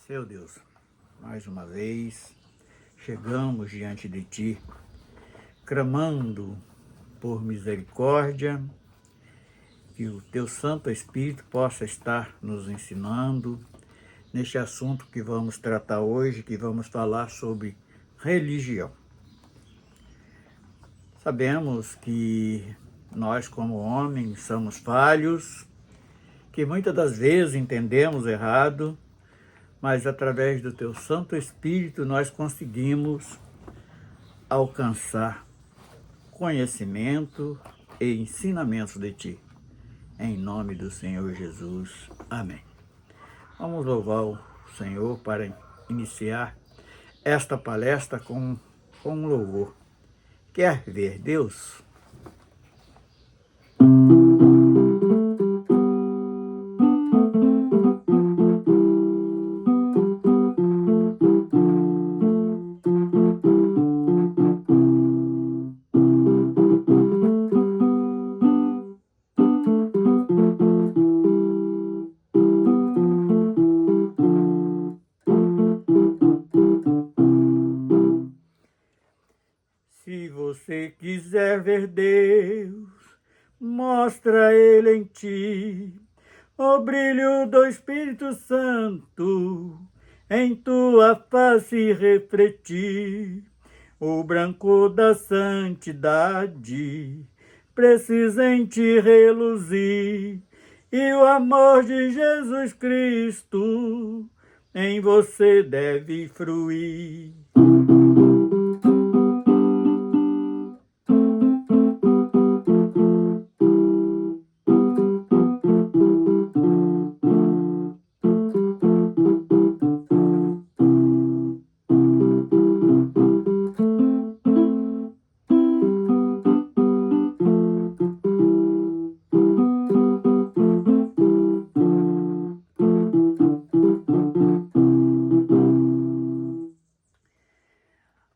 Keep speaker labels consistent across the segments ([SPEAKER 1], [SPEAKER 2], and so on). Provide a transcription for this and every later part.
[SPEAKER 1] Seu Deus, mais uma vez chegamos diante de Ti, clamando por misericórdia, que o Teu Santo Espírito possa estar nos ensinando neste assunto que vamos tratar hoje, que vamos falar sobre religião. Sabemos que nós, como homens, somos falhos, que muitas das vezes entendemos errado, mas através do Teu Santo Espírito nós conseguimos alcançar conhecimento e ensinamentos de Ti. Em nome do Senhor Jesus. Amém. Vamos louvar o Senhor para iniciar esta palestra com um louvor. Quer ver Deus? Se você quiser ver Deus, mostra Ele em ti, o brilho do Espírito Santo em tua face refletir, o branco da santidade precisa em ti reluzir, e o amor de Jesus Cristo em você deve fruir.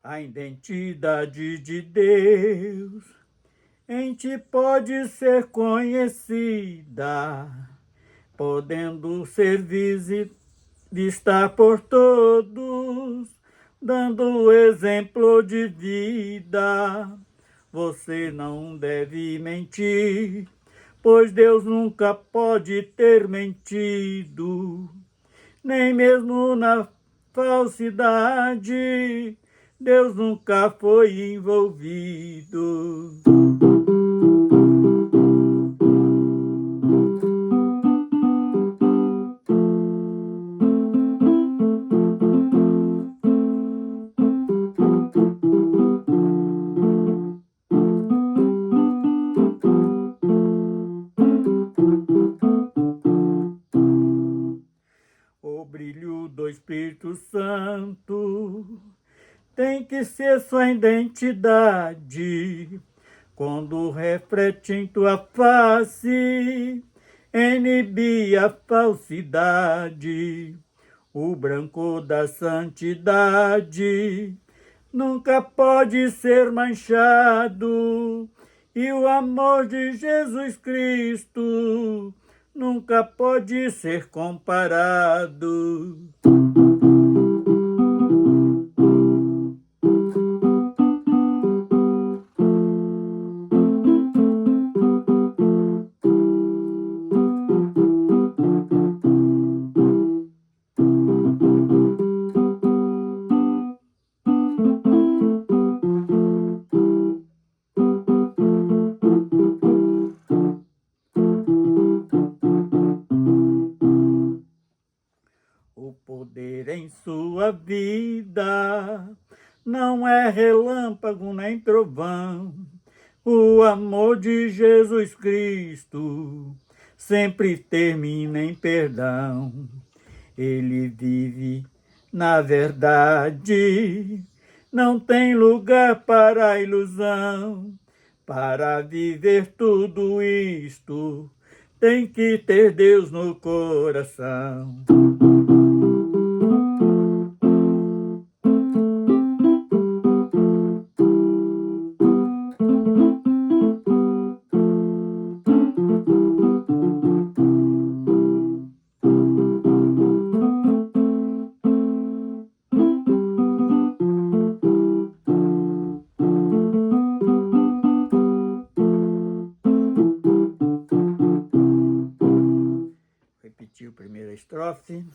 [SPEAKER 1] A identidade de Deus em ti pode ser conhecida, podendo ser vista por todos, dando exemplo de vida. Você não deve mentir, pois Deus nunca pode ter mentido, nem mesmo na falsidade Deus nunca foi envolvido. O brilho do Espírito Santo tem que ser sua identidade, quando reflete em tua face, inibe a falsidade. O branco da santidade nunca pode ser manchado, e o amor de Jesus Cristo nunca pode ser comparado. O poder em sua vida não é relâmpago nem trovão. O amor de Jesus Cristo sempre termina em perdão. Ele vive na verdade, não tem lugar para a ilusão. Para viver tudo isto, tem que ter Deus no coração. repetir a primeira estrofe.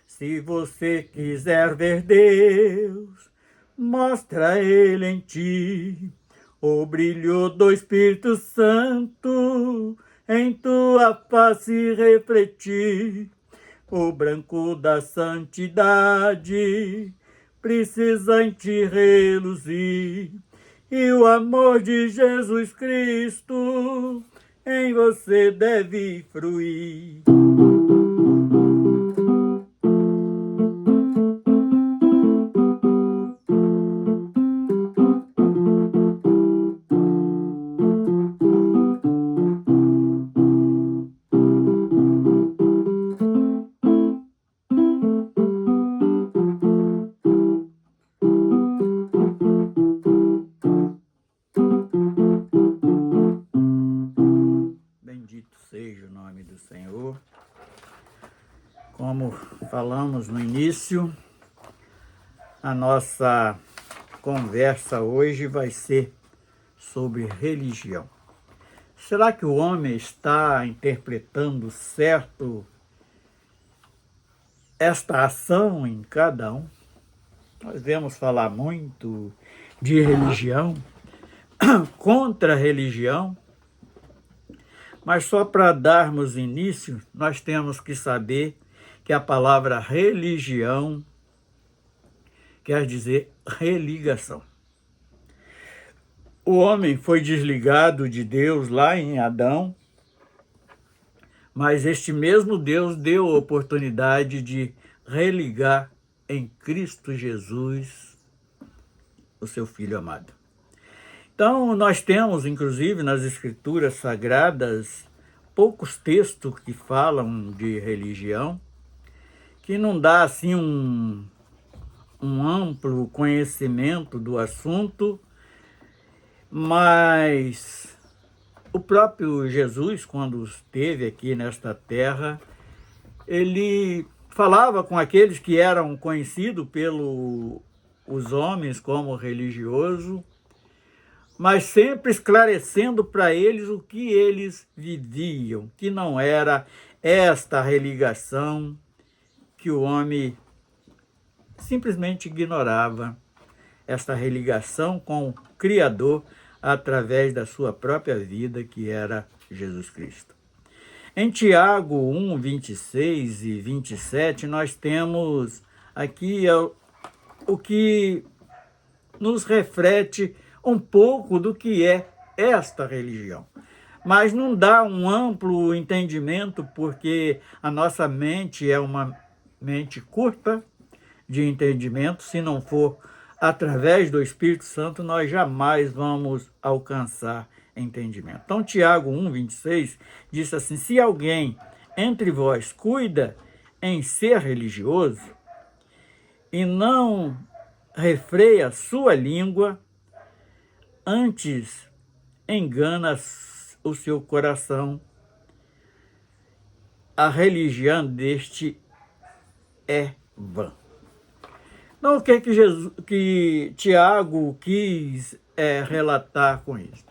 [SPEAKER 1] Se você quiser ver Deus, mostra Ele em ti, o brilho do Espírito Santo em tua face refletir, o branco da santidade precisa em ti reluzir, e o amor de Jesus Cristo em você deve fruir. Bendito seja o nome do Senhor. Como falamos no início, a nossa conversa hoje vai ser sobre religião. Será que o homem está interpretando certo esta ação em cada um? Nós vemos falar muito de religião, contra a religião, mas só para darmos início, nós temos que saber que a palavra religião quer dizer religação. O homem foi desligado de Deus lá em Adão, mas este mesmo Deus deu a oportunidade de religar em Cristo Jesus, o seu Filho amado. Então, nós temos, inclusive, nas Escrituras Sagradas, poucos textos que falam de religião, que não dá, assim, um amplo conhecimento do assunto, mas o próprio Jesus, quando esteve aqui nesta terra, ele falava com aqueles que eram conhecidos pelos homens como religioso, mas sempre esclarecendo para eles o que eles viviam, que não era esta religação que o homem simplesmente ignorava, esta religação com o Criador através da sua própria vida, que era Jesus Cristo. Em Tiago 1, 26 e 27, nós temos aqui o que nos reflete um pouco do que é esta religião. Mas não dá um amplo entendimento, porque a nossa mente é uma mente curta de entendimento. Se não for através do Espírito Santo, nós jamais vamos alcançar entendimento. Então, Tiago 1, 26 diz assim: se alguém entre vós cuida em ser religioso e não refreia sua língua, antes engana o seu coração, a religião deste é vã. Então, o que Tiago quis relatar com isso?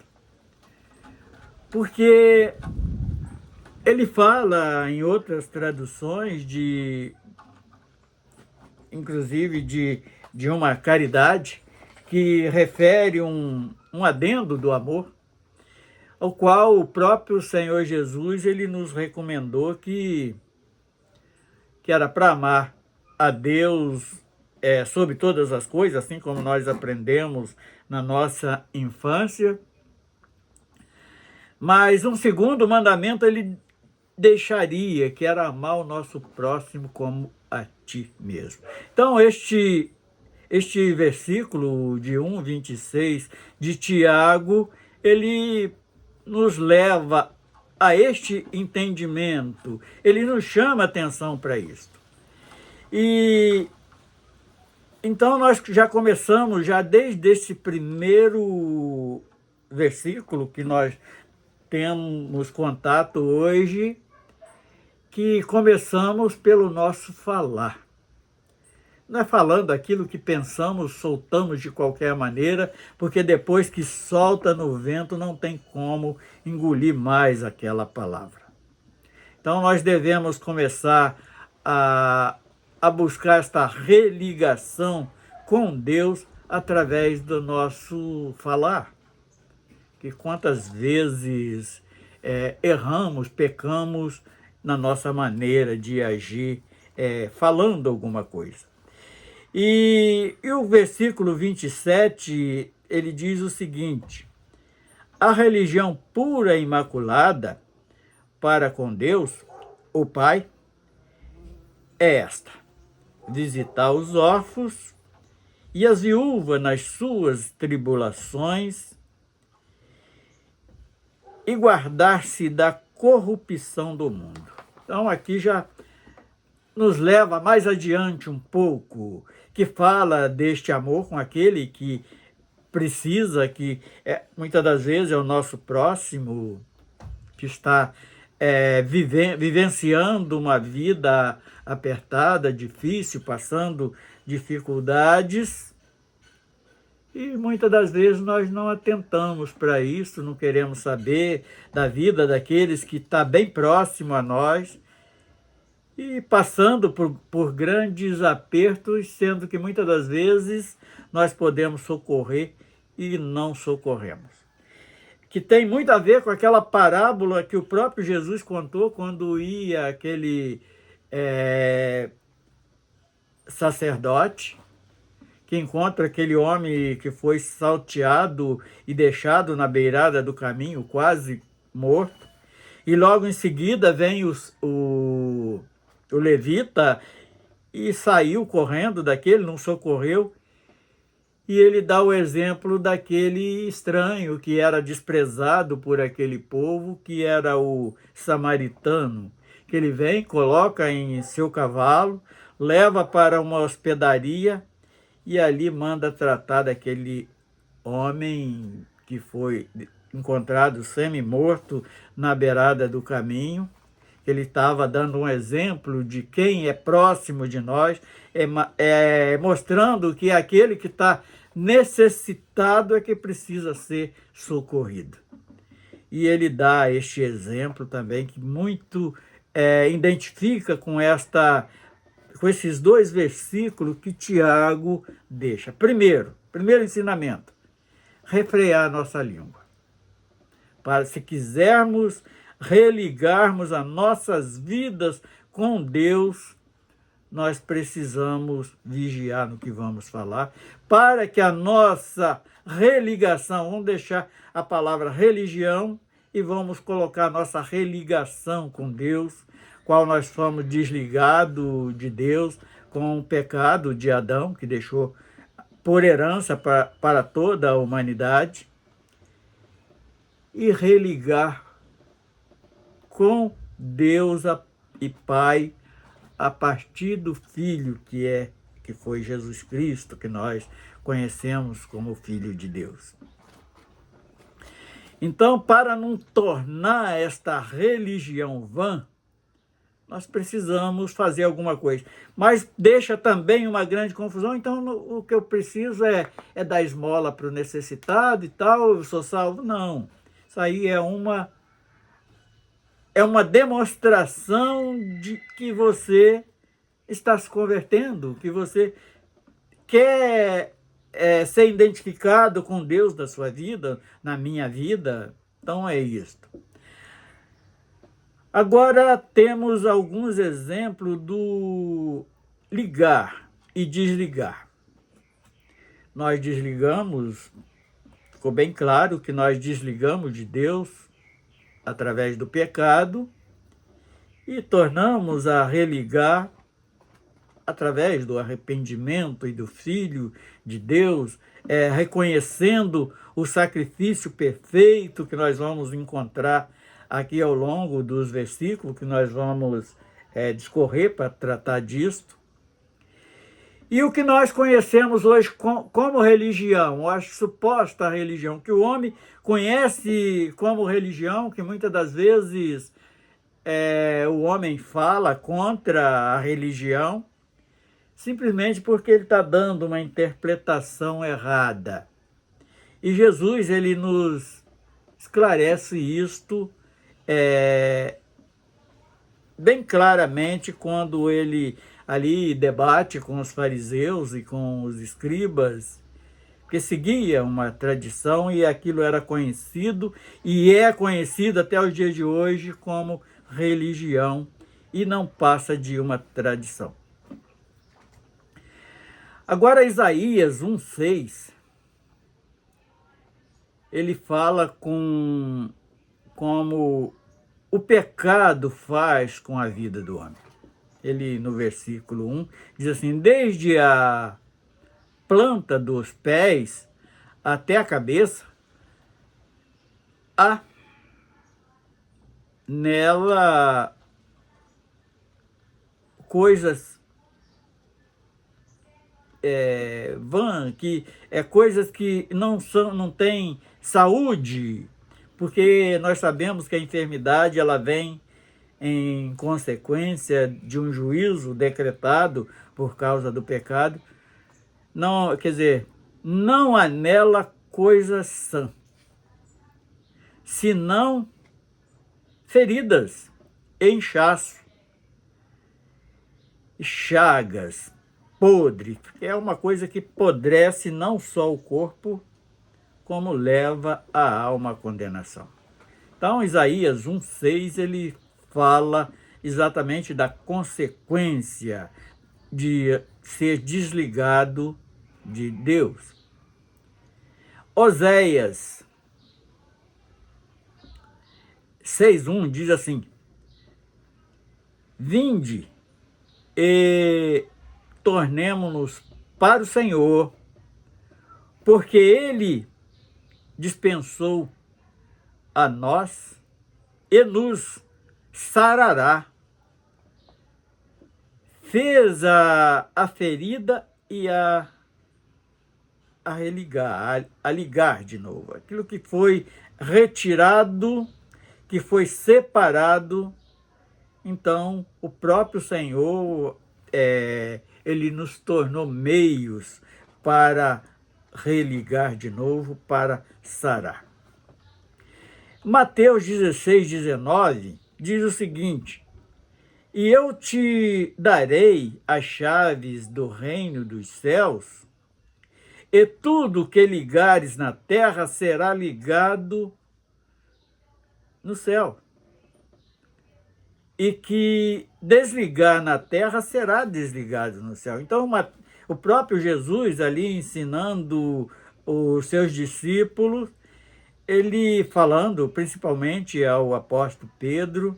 [SPEAKER 1] Porque ele fala em outras traduções, inclusive de uma caridade, que refere um adendo do amor, ao qual o próprio Senhor Jesus ele nos recomendou que era para amar a Deus sobre todas as coisas, assim como nós aprendemos na nossa infância. Mas um segundo mandamento ele deixaria, que era amar o nosso próximo como a ti mesmo. Então, este versículo de 1:26 de Tiago, ele nos leva a este entendimento, ele nos chama a atenção para isso. E então nós já começamos, já desde esse primeiro versículo que nós temos contato hoje, que começamos pelo nosso falar. Não é falando aquilo que pensamos, soltamos de qualquer maneira, porque depois que solta no vento não tem como engolir mais aquela palavra. Então nós devemos começar a buscar esta religação com Deus através do nosso falar. Que quantas vezes erramos, pecamos na nossa maneira de agir, falando alguma coisa. E o versículo 27, ele diz o seguinte: a religião pura e imaculada para com Deus, o Pai, é esta: visitar os órfãos e as viúvas nas suas tribulações e guardar-se da corrupção do mundo. Então aqui já nos leva mais adiante um pouco, que fala deste amor com aquele que precisa, que muitas das vezes é o nosso próximo, que está vivenciando uma vida apertada, difícil, passando dificuldades. E muitas das vezes nós não atentamos para isso, não queremos saber da vida daqueles que está bem próximo a nós e passando por grandes apertos, sendo que muitas das vezes nós podemos socorrer e não socorremos. Que tem muito a ver com aquela parábola que o próprio Jesus contou quando ia aquele sacerdote, que encontra aquele homem que foi salteado e deixado na beirada do caminho, quase morto, e logo em seguida vem o levita e saiu correndo daquele, não socorreu, e ele dá o exemplo daquele estranho que era desprezado por aquele povo, que era o samaritano, que ele vem, coloca em seu cavalo, leva para uma hospedaria, e ali manda tratar daquele homem que foi encontrado semi-morto na beirada do caminho. Ele estava dando um exemplo de quem é próximo de nós, mostrando que aquele que está necessitado é que precisa ser socorrido. E ele dá este exemplo também que muito identifica com esses dois versículos que Tiago deixa. Primeiro ensinamento: refrear a nossa língua. Para, se quisermos religarmos as nossas vidas com Deus, nós precisamos vigiar no que vamos falar, para que a nossa religação, vamos deixar a palavra religião e vamos colocar a nossa religação com Deus, qual nós fomos desligados de Deus com o pecado de Adão, que deixou por herança para toda a humanidade, e religar com Deus e Pai a partir do Filho que foi Jesus Cristo, que nós conhecemos como Filho de Deus. Então, para não tornar esta religião vã, nós precisamos fazer alguma coisa. Mas deixa também uma grande confusão. Então, o que eu preciso é dar esmola para o necessitado e tal, eu sou salvo. Não. Isso aí é uma demonstração de que você está se convertendo, que você quer ser identificado com Deus da sua vida, na minha vida. Então, é isto. Agora temos alguns exemplos do ligar e desligar. Nós desligamos, ficou bem claro que nós desligamos de Deus através do pecado e tornamos a religar através do arrependimento e do Filho de Deus, reconhecendo o sacrifício perfeito que nós vamos encontrar aqui ao longo dos versículos que nós vamos discorrer para tratar disto. E o que nós conhecemos hoje como religião, a suposta religião, que o homem conhece como religião, que muitas das vezes o homem fala contra a religião, simplesmente porque ele está dando uma interpretação errada. E Jesus, ele nos esclarece isto bem claramente quando ele ali debate com os fariseus e com os escribas, que seguia uma tradição e aquilo era conhecido e é conhecido até os dias de hoje como religião e não passa de uma tradição. Agora, Isaías 1,6, ele fala como o pecado faz com a vida do homem. Ele, no versículo 1, diz assim: desde a planta dos pés até a cabeça, há nela coisas coisas que não têm saúde, porque nós sabemos que a enfermidade ela vem em consequência de um juízo decretado por causa do pecado. Não, quer dizer, não há nela coisa sã, senão feridas, inchaço, chagas, podre. É uma coisa que apodrece não só o corpo, como leva a alma à condenação. Então, Isaías 1,6, ele fala exatamente da consequência de ser desligado de Deus. Oséias 6,1 diz assim: vinde e tornemo-nos para o Senhor, porque Ele dispensou a nós e nos sarará. Fez a ferida e a ligar de novo. Aquilo que foi retirado, que foi separado, então o próprio Senhor, ele nos tornou meios para religar de novo, para sarar. Mateus 16:19 diz o seguinte: e eu te darei as chaves do reino dos céus, e tudo que ligares na terra será ligado no céu, e que desligar na terra será desligado no céu. Então, o próprio Jesus ali ensinando os seus discípulos, ele falando principalmente ao apóstolo Pedro,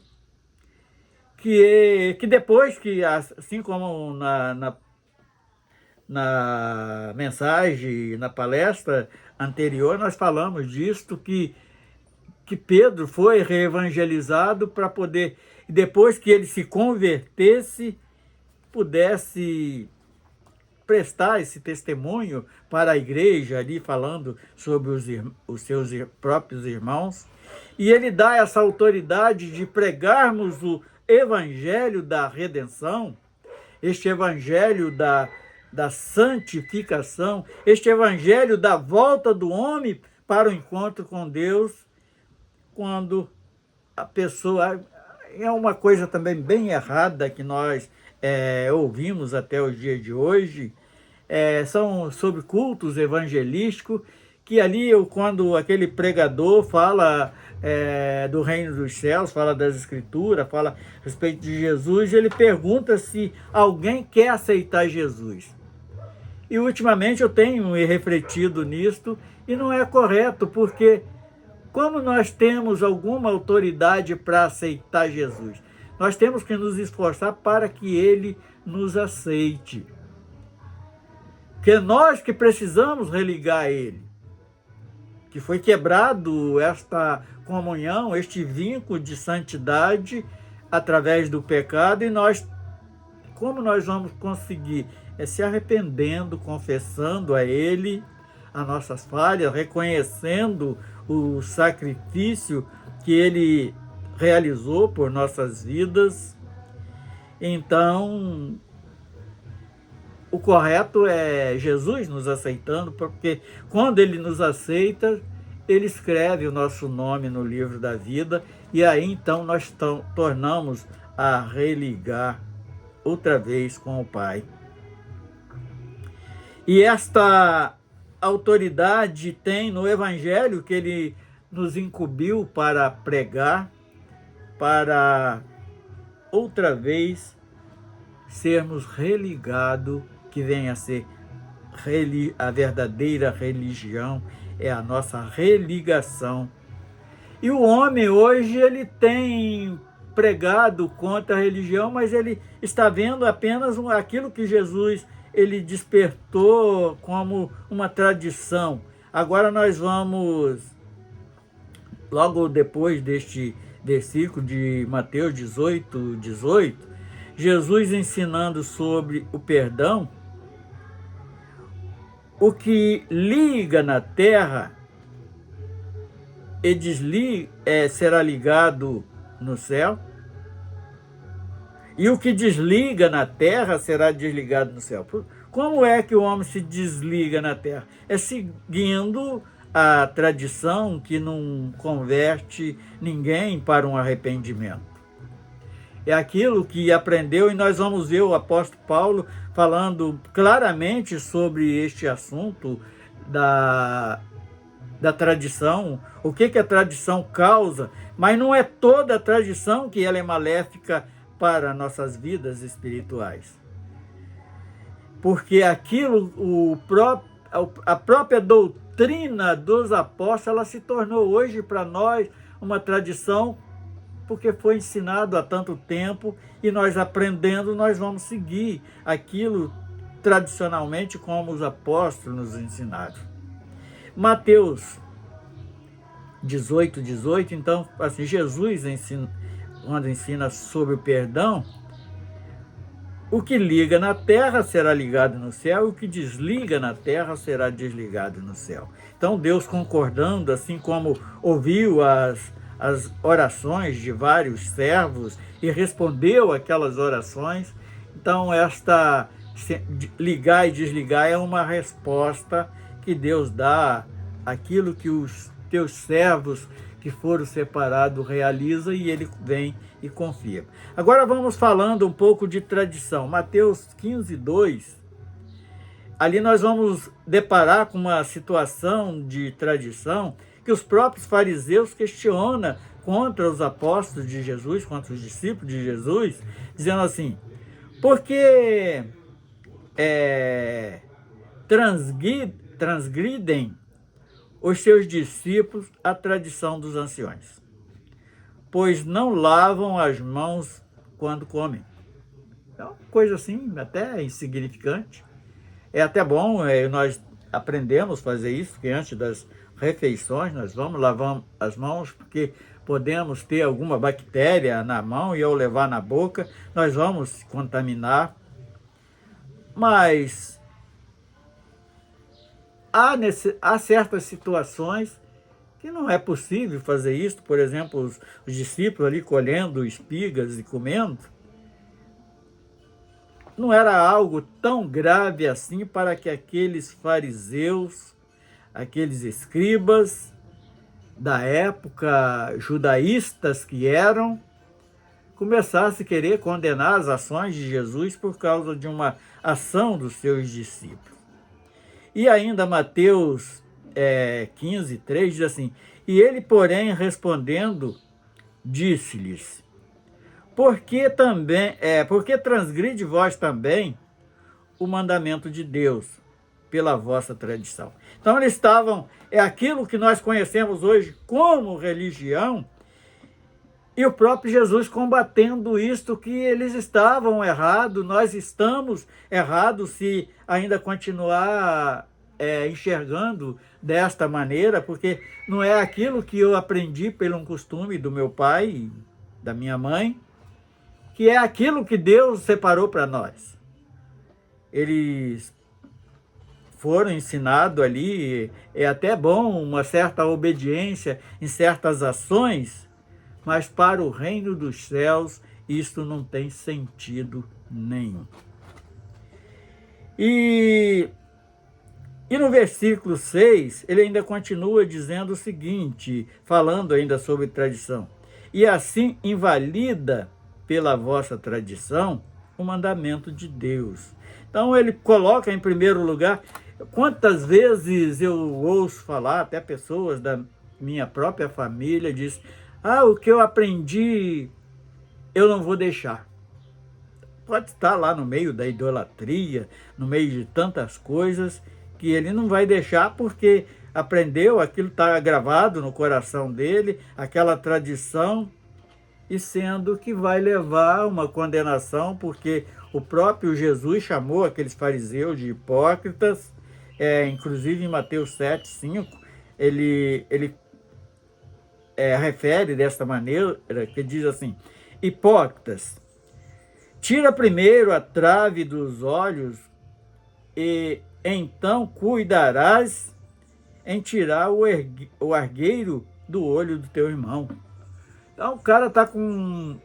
[SPEAKER 1] que depois que, assim como na mensagem, na palestra anterior, nós falamos disto, que Pedro foi reevangelizado para poder, depois que ele se convertesse, pudesse prestar esse testemunho para a igreja, ali falando sobre os seus próprios irmãos. E ele dá essa autoridade de pregarmos o evangelho da redenção, este evangelho da santificação, este evangelho da volta do homem para o encontro com Deus, quando a pessoa... É uma coisa também bem errada que nós ouvimos até os dias de hoje, são sobre cultos evangelísticos, que ali, quando aquele pregador fala do reino dos céus, fala das escrituras, fala a respeito de Jesus, ele pergunta se alguém quer aceitar Jesus. E ultimamente eu tenho refletido nisto, e não é correto, porque como nós temos alguma autoridade para aceitar Jesus? Nós temos que nos esforçar para que Ele nos aceite. Que nós que precisamos religar a Ele. Que foi quebrado esta comunhão, este vínculo de santidade através do pecado, e como nós vamos conseguir? Se arrependendo, confessando a Ele as nossas falhas, reconhecendo o sacrifício que Ele realizou por nossas vidas. Então, o correto é Jesus nos aceitando, porque quando Ele nos aceita, Ele escreve o nosso nome no livro da vida, e aí então nós tornamos a religar outra vez com o Pai. E esta autoridade tem no Evangelho que ele nos incumbiu para pregar, para outra vez sermos religados, que venha a ser a verdadeira religião, é a nossa religação. E o homem hoje ele tem pregado contra a religião, mas ele está vendo apenas aquilo que Jesus ele despertou como uma tradição. Agora nós vamos, logo depois deste versículo de Mateus 18, Jesus ensinando sobre o perdão, o que liga na terra e desliga, será ligado no céu, e o que desliga na terra será desligado no céu. Como é que o homem se desliga na terra? É seguindo a tradição que não converte ninguém para um arrependimento. É aquilo que aprendeu, e nós vamos ver o apóstolo Paulo falando claramente sobre este assunto da tradição, o que a tradição causa, mas não é toda a tradição que ela é maléfica para nossas vidas espirituais. Porque aquilo, a própria doutrina dos apóstolos, ela se tornou hoje para nós uma tradição, porque foi ensinado há tanto tempo, e nós aprendendo, nós vamos seguir aquilo tradicionalmente como os apóstolos nos ensinaram. Mateus 18, então, assim, Jesus quando ensina sobre o perdão, o que liga na terra será ligado no céu, e o que desliga na terra será desligado no céu. Então Deus, concordando, assim como ouviu as orações de vários servos e respondeu aquelas orações, então esta ligar e desligar é uma resposta que Deus dá àquilo que os teus servos que foram separados realizam, e ele vem e confia. Agora vamos falando um pouco de tradição. Mateus 15, 2. Ali nós vamos deparar com uma situação de tradição que os próprios fariseus questionam contra os apóstolos de Jesus, contra os discípulos de Jesus, dizendo assim: por que transgridem os seus discípulos a tradição dos anciões, pois não lavam as mãos quando comem? É uma coisa assim, até insignificante. É até bom, nós aprendemos a fazer isso, porque antes das refeições nós vamos lavar as mãos, porque podemos ter alguma bactéria na mão e ao levar na boca nós vamos contaminar. Mas há certas situações que não é possível fazer isso. Por exemplo, os discípulos ali colhendo espigas e comendo, não era algo tão grave assim para que aqueles fariseus, aqueles escribas da época, judaístas que eram, começassem a querer condenar as ações de Jesus por causa de uma ação dos seus discípulos. E ainda Mateus 15, 3 diz assim: e ele, porém, respondendo, disse-lhes: porque transgride vós também o mandamento de Deus pela vossa tradição. Então eles estavam, aquilo que nós conhecemos hoje como religião, e o próprio Jesus combatendo isto, que eles estavam errados, nós estamos errados se ainda continuar enxergando desta maneira, porque não é aquilo que eu aprendi pelo costume do meu pai, da minha mãe, que é aquilo que Deus separou para nós. Eles foram ensinados ali, é até bom uma certa obediência em certas ações, mas para o reino dos céus isso não tem sentido nenhum. E no versículo 6, ele ainda continua dizendo o seguinte, falando ainda sobre tradição: e assim invalida pela vossa tradição o mandamento de Deus. Então ele coloca em primeiro lugar. Quantas vezes eu ouço falar, até pessoas da minha própria família diz: o que eu aprendi eu não vou deixar. Pode estar lá no meio da idolatria, no meio de tantas coisas, que ele não vai deixar porque aprendeu, aquilo está gravado no coração dele, aquela tradição, e sendo que vai levar uma condenação, porque o próprio Jesus chamou aqueles fariseus de hipócritas, inclusive em Mateus 7:5, ele refere desta maneira, que diz assim: hipócritas, tira primeiro a trave dos olhos e então cuidarás em tirar o argueiro do olho do teu irmão. Então o cara está com...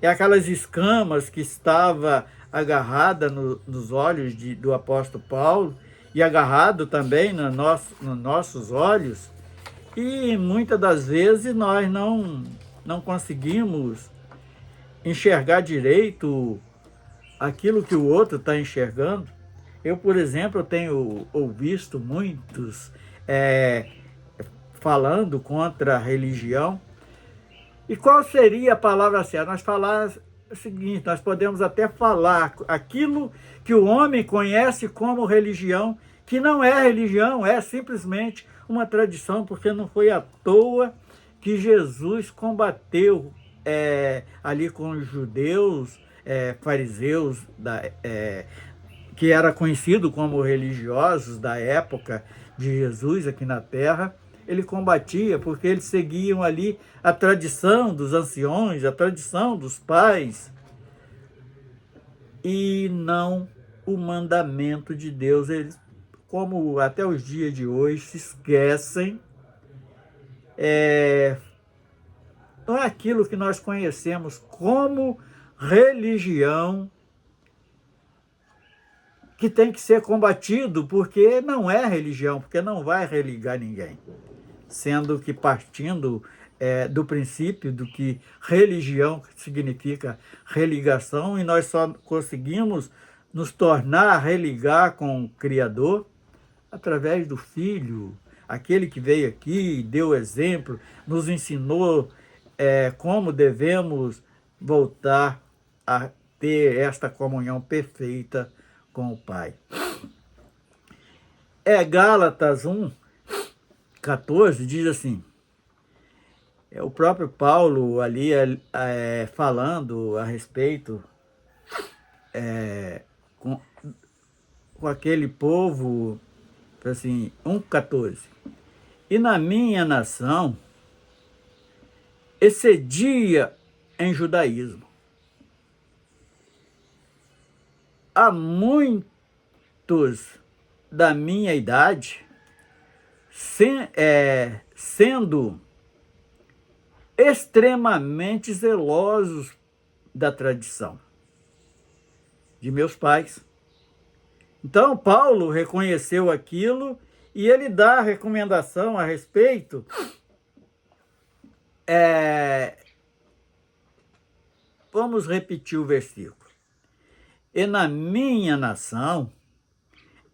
[SPEAKER 1] aquelas escamas que estava agarrada nos olhos do apóstolo Paulo e agarrado também nos nossos olhos, e muitas das vezes nós não conseguimos enxergar direito aquilo que o outro está enxergando. Eu, por exemplo, tenho ouvido muitos falando contra a religião. E qual seria a palavra certa? Nós falar o seguinte: nós podemos até falar aquilo que o homem conhece como religião, que não é religião, é simplesmente uma tradição, porque não foi à toa que Jesus combateu ali com os judeus, fariseus, que era conhecido como religiosos da época de Jesus aqui na terra. Ele combatia porque eles seguiam ali a tradição dos anciões, a tradição dos pais, e não o mandamento de Deus. Eles, como até os dias de hoje, se esquecem, não é aquilo que nós conhecemos como religião, que tem que ser combatido, porque não é religião, porque não vai religar ninguém. Sendo que partindo do princípio do que religião significa religação, e nós só conseguimos nos tornar, religar com o Criador através do Filho, aquele que veio aqui, deu exemplo, nos ensinou como devemos voltar a ter esta comunhão perfeita com o Pai. Gálatas 1:14 diz assim, o próprio Paulo ali falando a respeito com aquele povo, assim, 1:14. E na minha nação excedia em judaísmo. Há muitos da minha idade sendo extremamente zelosos da tradição de meus pais. Então, Paulo reconheceu aquilo e ele dá a recomendação a respeito. Vamos repetir o versículo. E na minha nação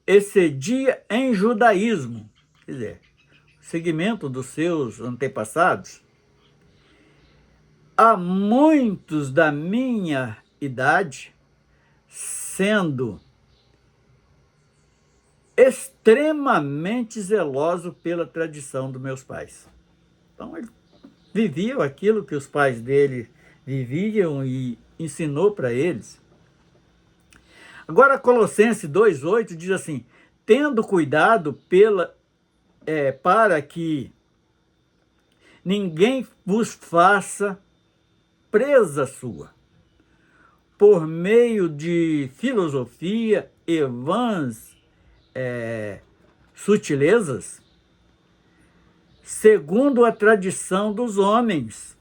[SPEAKER 1] excedia em judaísmo, quer dizer, segmento dos seus antepassados, há muitos da minha idade sendo extremamente zeloso pela tradição dos meus pais. Então, ele vivia aquilo que os pais dele viviam e ensinou para eles. Agora, Colossenses 2:8 diz assim, tendo cuidado para que ninguém vos faça presa sua, por meio de filosofia e vãs sutilezas, segundo a tradição dos homens,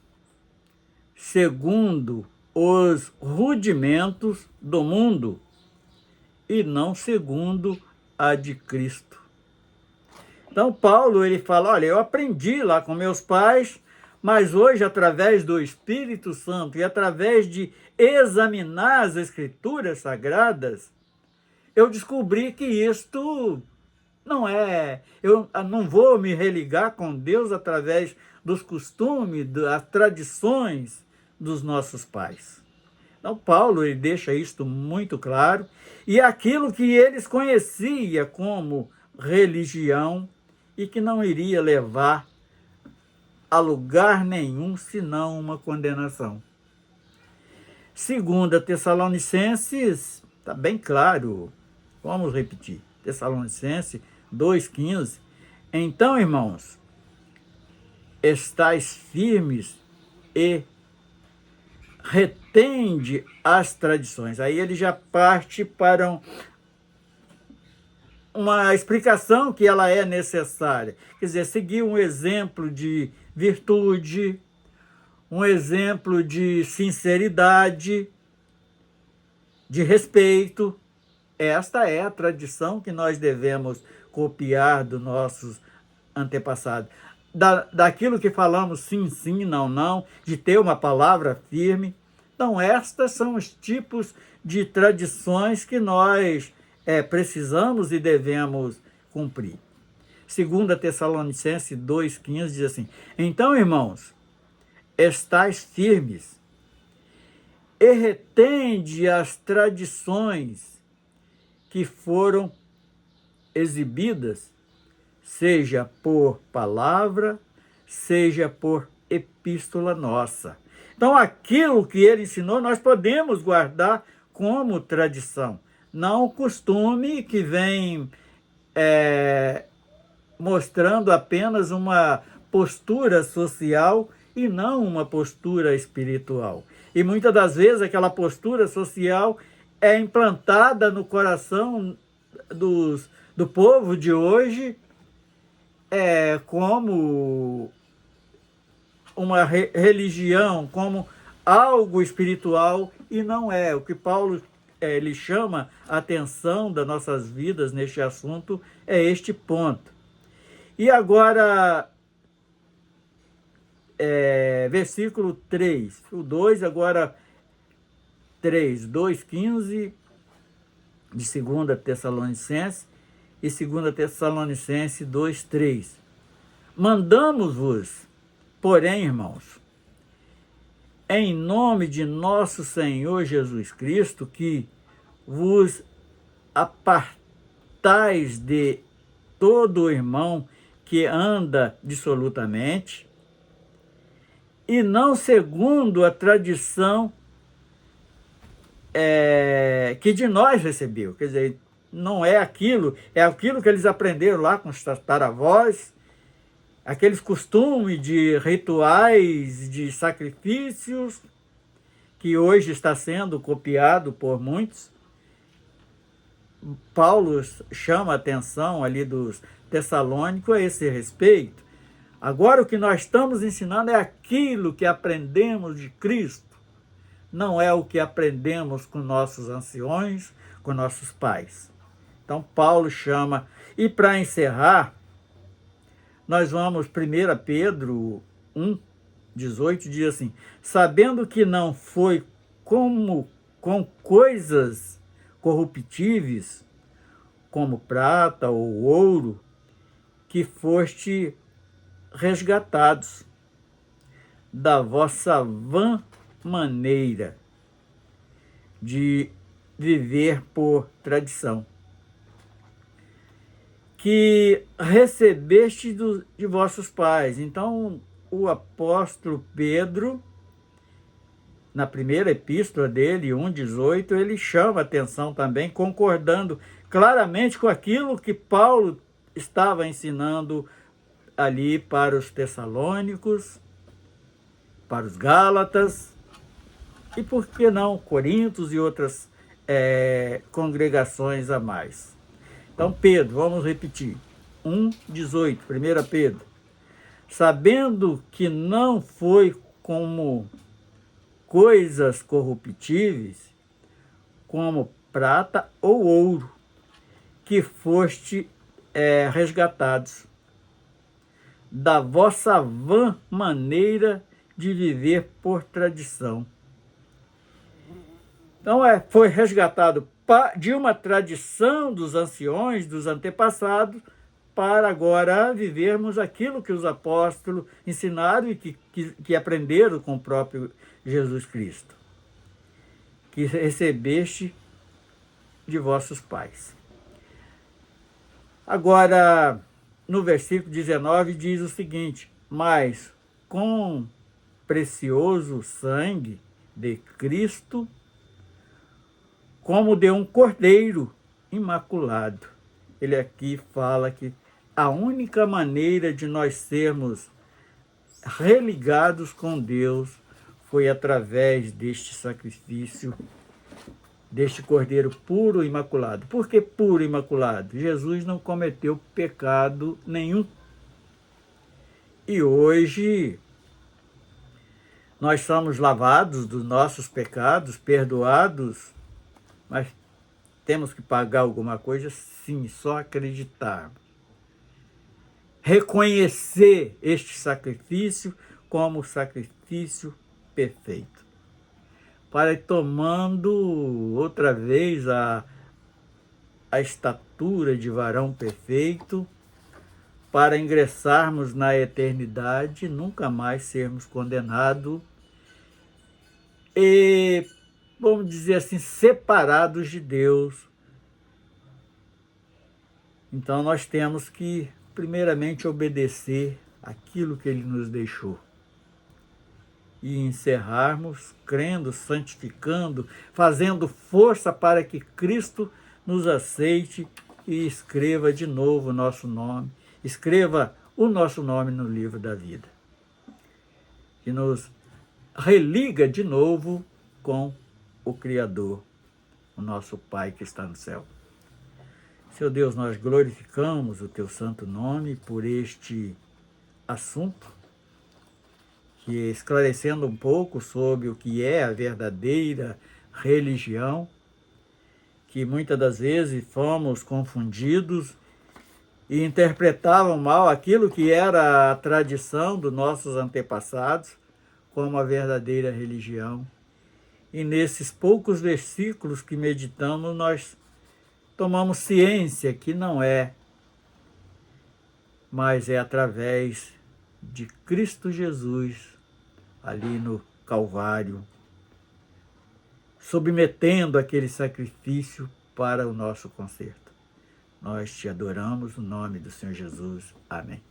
[SPEAKER 1] segundo os rudimentos do mundo, e não segundo a de Cristo. Então, Paulo, ele fala, olha, eu aprendi lá com meus pais, Mas hoje, através do Espírito Santo e através de examinar as Escrituras Sagradas, eu descobri que isto não é... Eu não vou me religar com Deus através dos costumes, das tradições dos nossos pais. Então, Paulo ele deixa isto muito claro. E aquilo que eles conheciam como religião e que não iria levar a lugar nenhum, senão uma condenação. 2 Tessalonicenses, está bem claro, vamos repetir, Tessalonicenses 2,15. Então, irmãos, estais firmes e retende as tradições. Aí ele já parte para uma explicação que ela é necessária. Quer dizer, seguir um exemplo de virtude, um exemplo de sinceridade, de respeito. Esta é a tradição que nós devemos copiar dos nossos antepassados. Daquilo que falamos sim, sim, não, não, de ter uma palavra firme. Então, estas são os tipos de tradições que nós precisamos e devemos cumprir. 2 Tessalonicenses 2,15 diz assim: então, irmãos, estais firmes e retende as tradições que foram exibidas, seja por palavra, seja por epístola nossa. Então, aquilo que ele ensinou, nós podemos guardar como tradição, não o costume que vem mostrando apenas uma postura social e não uma postura espiritual. E muitas das vezes aquela postura social é implantada no coração do povo de hoje como uma religião, como algo espiritual, e não é. O que Paulo ele chama a atenção das nossas vidas neste assunto é este ponto. E agora, versículo 3, o 2, agora 3, 2,15 de 2 Tessalonicenses e 2 Tessalonicenses 2,3. Mandamos-vos, porém, irmãos, em nome de nosso Senhor Jesus Cristo, que vos apartais de todo irmão que anda dissolutamente, e não segundo a tradição que de nós recebeu. Quer dizer, não é aquilo que eles aprenderam lá com os tataravós, aqueles costumes de rituais, de sacrifícios, que hoje está sendo copiado por muitos. Paulo chama a atenção ali dos tessalônicos a esse respeito. Agora o que nós estamos ensinando é aquilo que aprendemos de Cristo, não é o que aprendemos com nossos anciões, com nossos pais. Então Paulo chama, e para encerrar, nós vamos, 1 Pedro 1,18, diz assim: sabendo que não foi com coisas corruptíveis, como prata ou ouro, que foste resgatados da vossa vã maneira de viver por tradição, que recebeste de vossos pais. Então, o apóstolo Pedro, na primeira epístola dele, 1,18, ele chama atenção também, concordando claramente com aquilo que Paulo estava ensinando ali para os tessalônicos, para os gálatas, e por que não Corintos e outras congregações a mais. Então, Pedro, vamos repetir, 1,18, 1 Pedro. Sabendo que não foi como coisas corruptíveis, como prata ou ouro, que foste resgatados da vossa vã maneira de viver por tradição. Então, foi resgatado de uma tradição dos anciões, dos antepassados, para agora vivermos aquilo que os apóstolos ensinaram e que aprenderam com o próprio Jesus Cristo, que recebeste de vossos pais. Agora, no versículo 19 diz o seguinte: mas com precioso sangue de Cristo, como de um cordeiro imaculado. Ele aqui fala que a única maneira de nós sermos religados com Deus foi através deste sacrifício, deste cordeiro puro e imaculado. Por que puro e imaculado? Jesus não cometeu pecado nenhum. E hoje nós somos lavados dos nossos pecados, perdoados, mas temos que pagar alguma coisa? Sim, só acreditar. Reconhecer este sacrifício como sacrifício perfeito. Para ir tomando outra vez a estatura de varão perfeito, para ingressarmos na eternidade, nunca mais sermos condenados e, vamos dizer assim, separados de Deus. Então nós temos que, primeiramente, obedecer aquilo que Ele nos deixou. E encerrarmos crendo, santificando, fazendo força para que Cristo nos aceite e escreva de novo o nosso nome, escreva o nosso nome no livro da vida. Que nos religa de novo com o Criador, o nosso Pai que está no céu. Seu Deus, nós glorificamos o Teu santo nome por este assunto, que esclarecendo um pouco sobre o que é a verdadeira religião, que muitas das vezes fomos confundidos e interpretavam mal aquilo que era a tradição dos nossos antepassados como a verdadeira religião. E nesses poucos versículos que meditamos, nós tomamos ciência que não é, mas é através de Cristo Jesus, ali no Calvário, submetendo aquele sacrifício para o nosso conserto. Nós te adoramos no nome do Senhor Jesus. Amém.